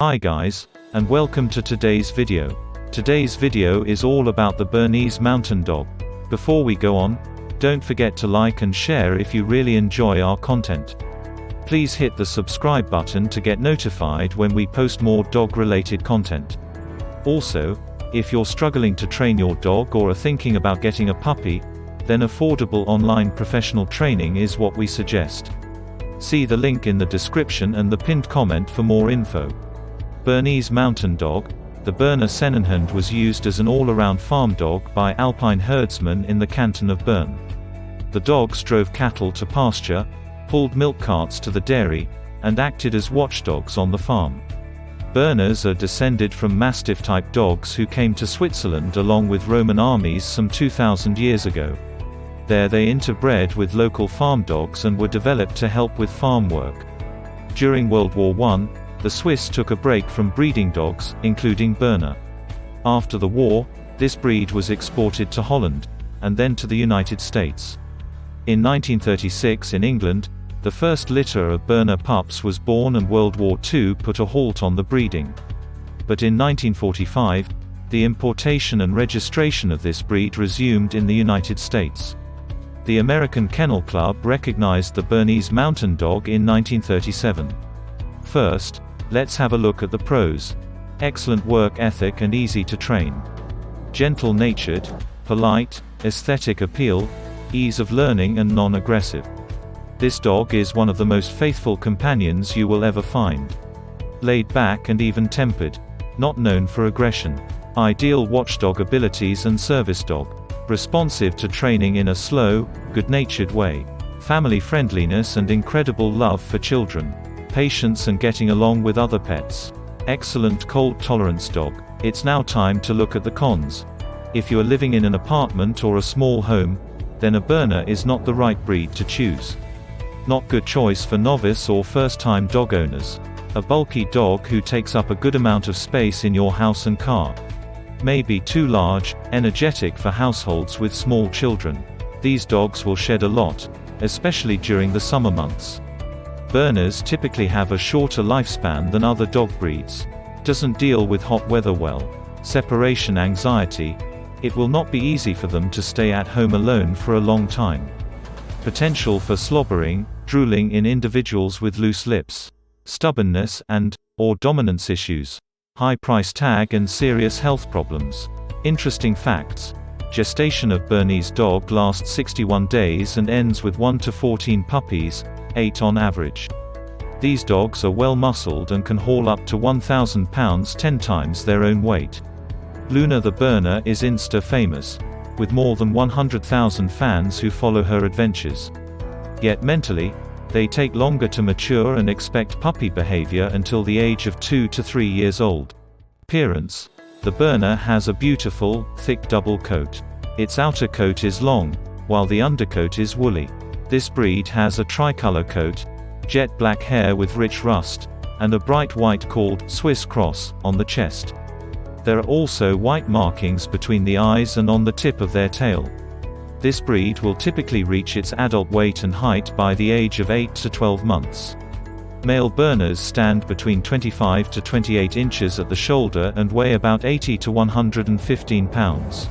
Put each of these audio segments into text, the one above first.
Hi guys, and welcome to today's video. Today's video is all about the Bernese Mountain Dog. Before we go on, don't forget to like and share if you really enjoy our content. Please hit the subscribe button to get notified when we post more dog-related content. Also, if you're struggling to train your dog or are thinking about getting a puppy, then affordable online professional training is what we suggest. See the link in the description and the pinned comment for more info. Bernese Mountain Dog. The Berner Sennenhund was used as an all-around farm dog by Alpine herdsmen in the canton of Bern. The dogs drove cattle to pasture, pulled milk carts to the dairy, and acted as watchdogs on the farm. Berners are descended from mastiff-type dogs who came to Switzerland along with Roman armies some 2,000 years ago. There they interbred with local farm dogs and were developed to help with farm work. During World War I, the Swiss took a break from breeding dogs, including Berner. After the war, this breed was exported to Holland, and then to the United States. In 1936 in England, the first litter of Berner pups was born and World War II put a halt on the breeding. But in 1945, the importation and registration of this breed resumed in the United States. The American Kennel Club recognized the Bernese Mountain Dog in 1937. First, let's have a look at the pros. Excellent work ethic and easy to train. Gentle-natured, polite, aesthetic appeal, ease of learning and non-aggressive. This dog is one of the most faithful companions you will ever find. Laid back and even-tempered. Not known for aggression. Ideal watchdog abilities and service dog. Responsive to training in a slow, good-natured way. Family friendliness and incredible love for children. Patience and getting along with other pets. Excellent cold tolerance dog. It's now time to look at the cons. If you are living in an apartment or a small home, then a Berner is not the right breed to choose. Not good choice for novice or first-time dog owners. A bulky dog who takes up a good amount of space in your house and car. May be too large, energetic for households with small children. These dogs will shed a lot, especially during the summer months. Berners typically have a shorter lifespan than other dog breeds. Doesn't deal with hot weather well. Separation anxiety. It will not be easy for them to stay at home alone for a long time. Potential for slobbering, drooling in individuals with loose lips. Stubbornness and/or dominance issues. High price tag and serious health problems. Interesting facts. Gestation of Bernese dog lasts 61 days and ends with 1 to 14 puppies, 8 on average. These dogs are well muscled and can haul up to 1,000 pounds 10 times their own weight. Luna the Berner is Insta famous, with more than 100,000 fans who follow her adventures. Yet mentally, they take longer to mature and expect puppy behavior until the age of 2 to 3 years old. Appearance. The Berner has a beautiful, thick double coat. Its outer coat is long, while the undercoat is woolly. This breed has a tricolor coat, jet black hair with rich rust, and a bright white called Swiss Cross on the chest. There are also white markings between the eyes and on the tip of their tail. This breed will typically reach its adult weight and height by the age of 8 to 12 months. Male Berners stand between 25 to 28 inches at the shoulder and weigh about 80 to 115 pounds.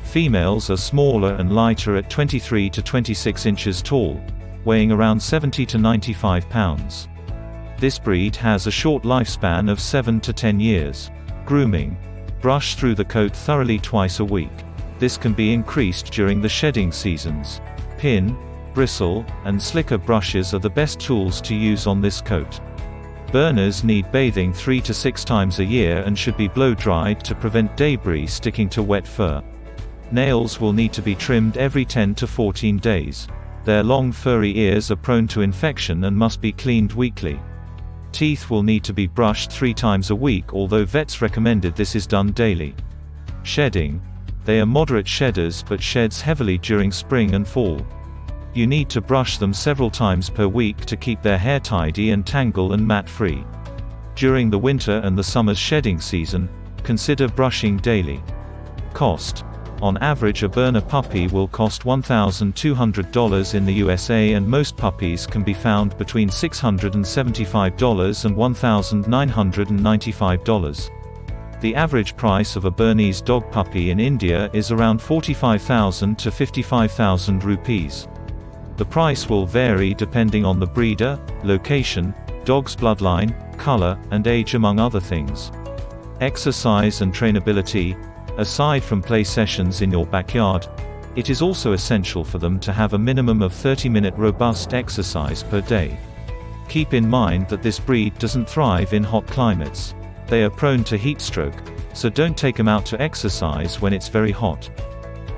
Females are smaller and lighter at 23 to 26 inches tall, weighing around 70 to 95 pounds. This breed has a short lifespan of 7 to 10 years. Grooming. Brush through the coat thoroughly twice a week. This can be increased during the shedding seasons. Pin, bristle, and slicker brushes are the best tools to use on this coat. Berners need bathing 3 to 6 times a year and should be blow-dried to prevent debris sticking to wet fur. Nails will need to be trimmed every 10 to 14 days. Their long furry ears are prone to infection and must be cleaned weekly. Teeth will need to be brushed 3 times a week, although vets recommended this is done daily. Shedding. They are moderate shedders but sheds heavily during spring and fall. You need to brush them several times per week to keep their hair tidy and tangle and mat-free. During the winter and the summer's shedding season, consider brushing daily. Cost. On average, a Berner puppy will cost $1,200 in the USA, and most puppies can be found between $675 and $1,995. The average price of a Bernese dog puppy in India is around 45,000 to 55,000 rupees. The price will vary depending on the breeder, location, dog's bloodline, color, and age, among other things. Exercise and trainability. Aside from play sessions in your backyard, it is also essential for them to have a minimum of 30-minute robust exercise per day. Keep in mind that this breed doesn't thrive in hot climates. They are prone to heat stroke, so don't take them out to exercise when it's very hot.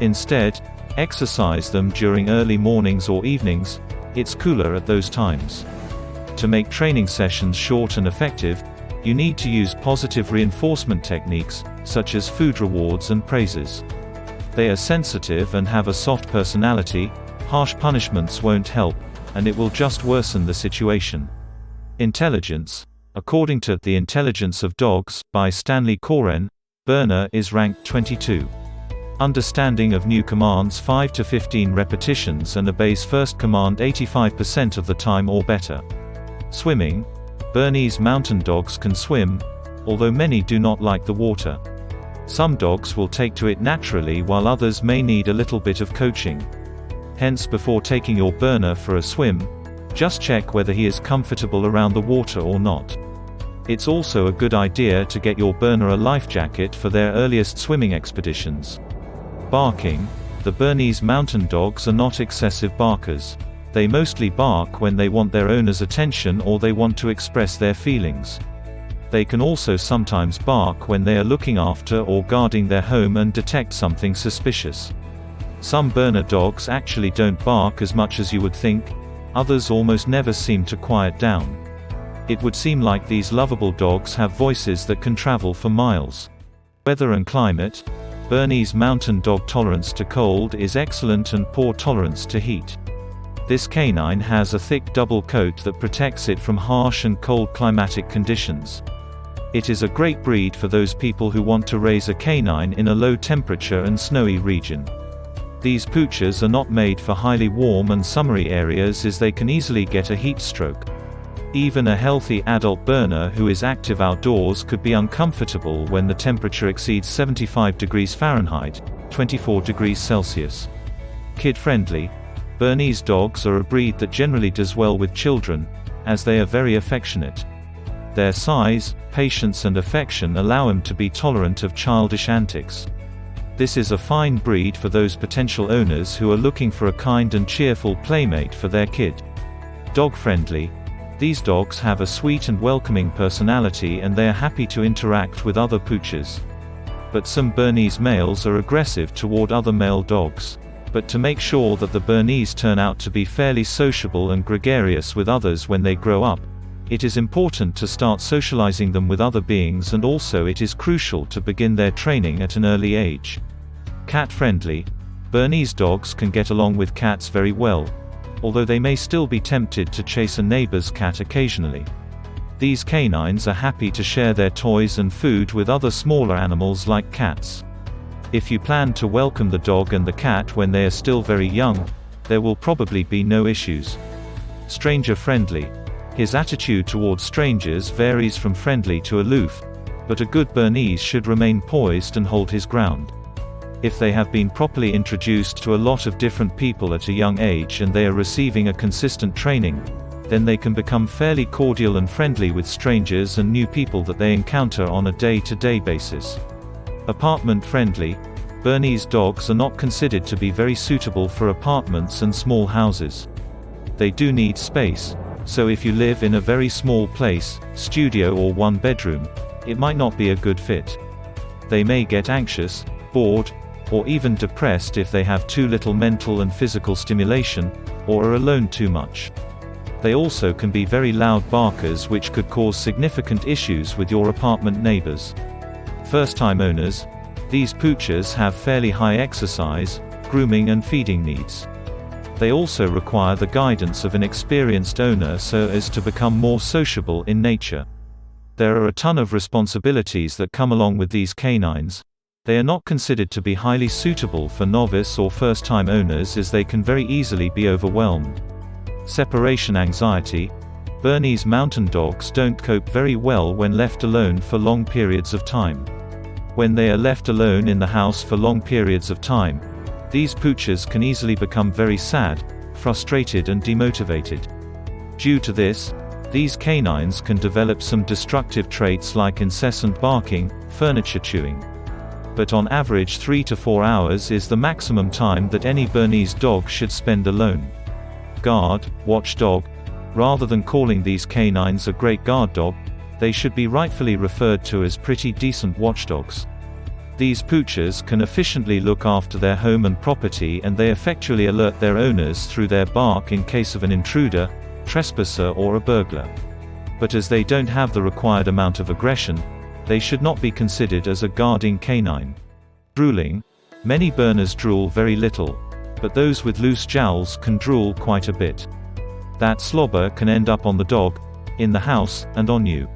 Instead, exercise them during early mornings or evenings. It's cooler at those times. To make training sessions short and effective, you need to use positive reinforcement techniques, such as food rewards and praises. They are sensitive and have a soft personality. Harsh punishments won't help, and it will just worsen the situation. Intelligence. According to The Intelligence of Dogs, by Stanley Coren, Berner is ranked 22. Understanding of new commands 5 to 15 repetitions and obeys first command 85% of the time or better. Swimming. Bernese Mountain Dogs can swim, although many do not like the water. Some dogs will take to it naturally, while others may need a little bit of coaching. Hence, before taking your Berner for a swim, just check whether he is comfortable around the water or not. It's also a good idea to get your Berner a life jacket for their earliest swimming expeditions. Barking. The Bernese Mountain Dogs are not excessive barkers. They mostly bark when they want their owner's attention or they want to express their feelings. They can also sometimes bark when they are looking after or guarding their home and detect something suspicious. Some Berner dogs actually don't bark as much as you would think. Others almost never seem to quiet down. It would seem like these lovable dogs have voices that can travel for miles. Weather and climate. Bernese Mountain Dog tolerance to cold is excellent and poor tolerance to heat. This canine has a thick double coat that protects it from harsh and cold climatic conditions. It is a great breed for those people who want to raise a canine in a low temperature and snowy region. These poochers are not made for highly warm and summery areas, as they can easily get a heat stroke. Even a healthy adult Berner who is active outdoors could be uncomfortable when the temperature exceeds 75 degrees Fahrenheit, 24 degrees Celsius. Kid-friendly. Bernese dogs are a breed that generally does well with children, as they are very affectionate. Their size, patience and affection allow them to be tolerant of childish antics. This is a fine breed for those potential owners who are looking for a kind and cheerful playmate for their kid. Dog-friendly. These dogs have a sweet and welcoming personality, and they are happy to interact with other poochers. But some Bernese males are aggressive toward other male dogs. But to make sure that the Bernese turn out to be fairly sociable and gregarious with others when they grow up, it is important to start socializing them with other beings, and also it is crucial to begin their training at an early age. Cat-friendly. Bernese dogs can get along with cats very well, although they may still be tempted to chase a neighbor's cat occasionally. These canines are happy to share their toys and food with other smaller animals like cats. If you plan to welcome the dog and the cat when they are still very young, there will probably be no issues. Stranger-friendly. His attitude towards strangers varies from friendly to aloof, but a good Bernese should remain poised and hold his ground. If they have been properly introduced to a lot of different people at a young age and they are receiving a consistent training, then they can become fairly cordial and friendly with strangers and new people that they encounter on a day-to-day basis. Apartment-friendly. Bernese dogs are not considered to be very suitable for apartments and small houses. They do need space, so if you live in a very small place, studio or one bedroom, it might not be a good fit. They may get anxious, bored, or even depressed if they have too little mental and physical stimulation, or are alone too much. They also can be very loud barkers, which could cause significant issues with your apartment neighbors. First-time owners. These poochers have fairly high exercise, grooming and feeding needs. They also require the guidance of an experienced owner so as to become more sociable in nature. There are a ton of responsibilities that come along with these canines. They are not considered to be highly suitable for novice or first-time owners as they can very easily be overwhelmed. Separation anxiety. Bernese Mountain Dogs don't cope very well when left alone for long periods of time. When they are left alone in the house for long periods of time, these poochers can easily become very sad, frustrated and demotivated. Due to this, these canines can develop some destructive traits like incessant barking, furniture chewing. But on average 3 to 4 hours is the maximum time that any Bernese dog should spend alone. Guard, watchdog. Rather than calling these canines a great guard dog, they should be rightfully referred to as pretty decent watchdogs. These poochers can efficiently look after their home and property, and they effectually alert their owners through their bark in case of an intruder, trespasser or a burglar. But as they don't have the required amount of aggression, they should not be considered as a guarding canine. Drooling. Many Berners drool very little, but those with loose jowls can drool quite a bit. That slobber can end up on the dog, in the house, and on you.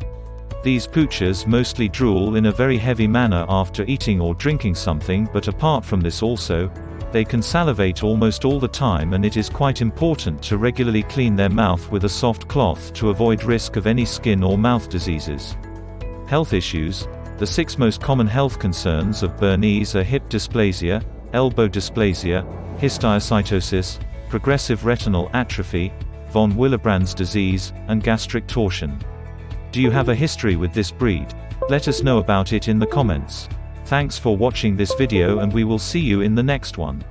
These poochers mostly drool in a very heavy manner after eating or drinking something, but apart from this also, they can salivate almost all the time, and it is quite important to regularly clean their mouth with a soft cloth to avoid risk of any skin or mouth diseases. Health issues. The 6 most common health concerns of Bernese are hip dysplasia, elbow dysplasia, histiocytosis, progressive retinal atrophy, von Willebrand's disease, and gastric torsion. Do you have a history with this breed? Let us know about it in the comments. Thanks for watching this video, and we will see you in the next one.